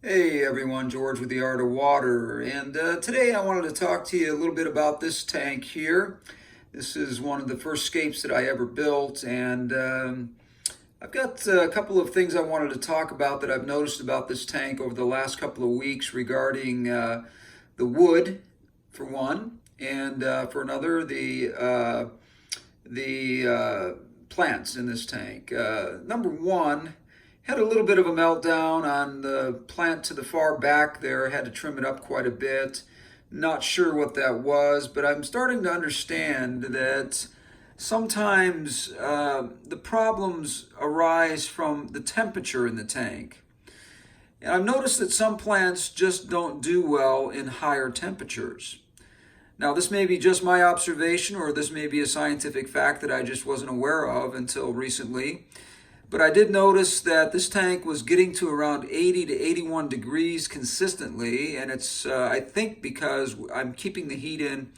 Hey everyone, George with the Art of Water, and today I wanted to talk to you a little bit about this tank here. This is one of the first scapes that I ever built, and I've got a couple of things I wanted to talk about that I've noticed about this tank over the last couple of weeks regarding the wood, for one, and for another, the plants in this tank. Number one, had a little bit of a meltdown on the plant to the far back there. Had to trim it up quite a bit. Not sure what that was, but I'm starting to understand that sometimes the problems arise from the temperature in the tank. And I've noticed that some plants just don't do well in higher temperatures. Now, this may be just my observation, or this may be a scientific fact that I just wasn't aware of until recently. But I did notice that this tank was getting to around 80 to 81 degrees consistently, and it's, I think, because I'm keeping the heat in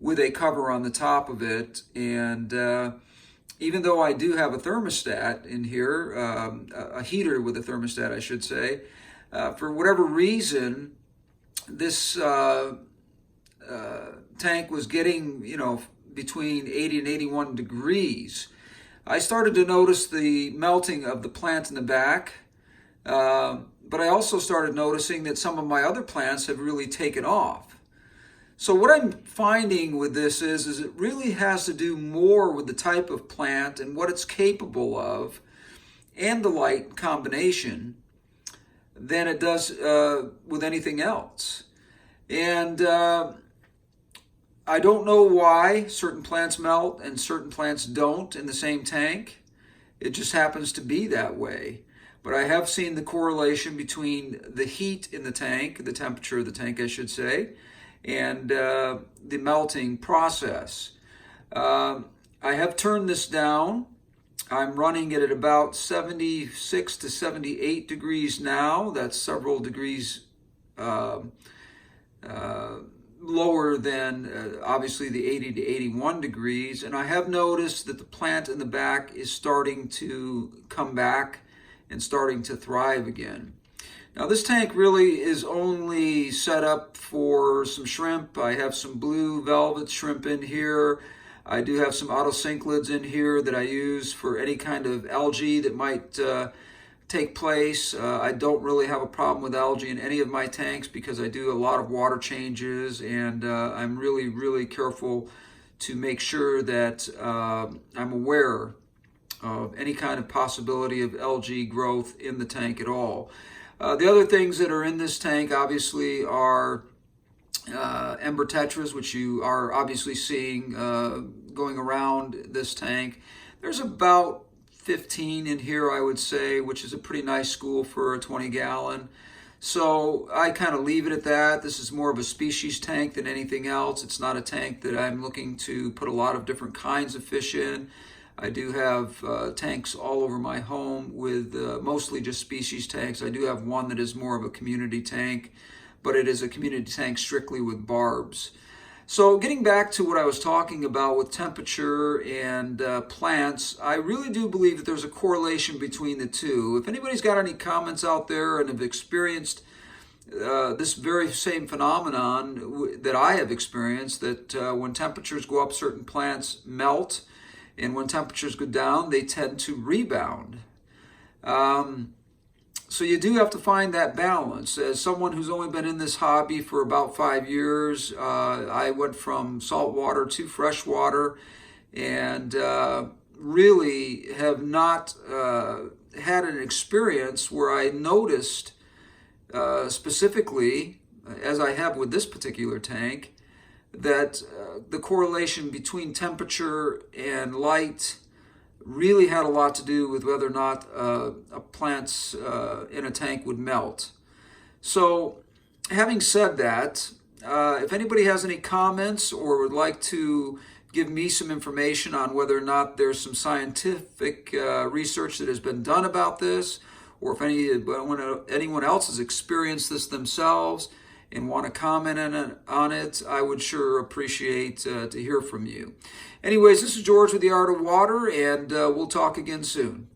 with a cover on the top of it. And even though I do have a thermostat in here, a heater with a thermostat, I should say, for whatever reason, this tank was getting, between 80 and 81 degrees. I started to notice the melting of the plant in the back, but I also started noticing that some of my other plants have really taken off. So what I'm finding with this is it really has to do more with the type of plant and what it's capable of and the light combination than it does with anything else. And I don't know why certain plants melt and certain plants don't in the same tank. It just happens to be that way. But I have seen the correlation between the heat in the tank, the temperature of the tank, I should say, and the melting process. I have turned this down. I'm running it at about 76 to 78 degrees now. That's several degrees lower than obviously the 80 to 81 degrees. And I have noticed that the plant in the back is starting to come back and starting to thrive again. Now this tank really is only set up for some shrimp. I have some blue velvet shrimp in here. I do have some autocinclids in here that I use for any kind of algae that might take place. I don't really have a problem with algae in any of my tanks because I do a lot of water changes, and I'm really careful to make sure that I'm aware of any kind of possibility of algae growth in the tank at all. The other things that are in this tank obviously are ember tetras, which you are obviously seeing going around this tank. There's about 15 in here, I would say, which is a pretty nice school for a 20-gallon. So I kind of leave it at that. This is more of a species tank than anything else. It's not a tank that I'm looking to put a lot of different kinds of fish in. I do have tanks all over my home with mostly just species tanks. I do have one that is more of a community tank, but it is a community tank strictly with barbs. So getting back to what I was talking about with temperature and plants, I really do believe that there's a correlation between the two. If anybody's got any comments out there and have experienced this very same phenomenon that I have experienced, that when temperatures go up, certain plants melt, and when temperatures go down, they tend to rebound. So you do have to find that balance. As someone who's only been in this hobby for about 5 years, I went from saltwater to freshwater, and really have not had an experience where I noticed specifically, as I have with this particular tank, that the correlation between temperature and light really had a lot to do with whether or not plants in a tank would melt. So having said that, if anybody has any comments or would like to give me some information on whether or not there's some scientific research that has been done about this, or if anyone else has experienced this themselves and want to comment on it, I would sure appreciate to hear from you. Anyways, this is George with the Art of Water, and we'll talk again soon.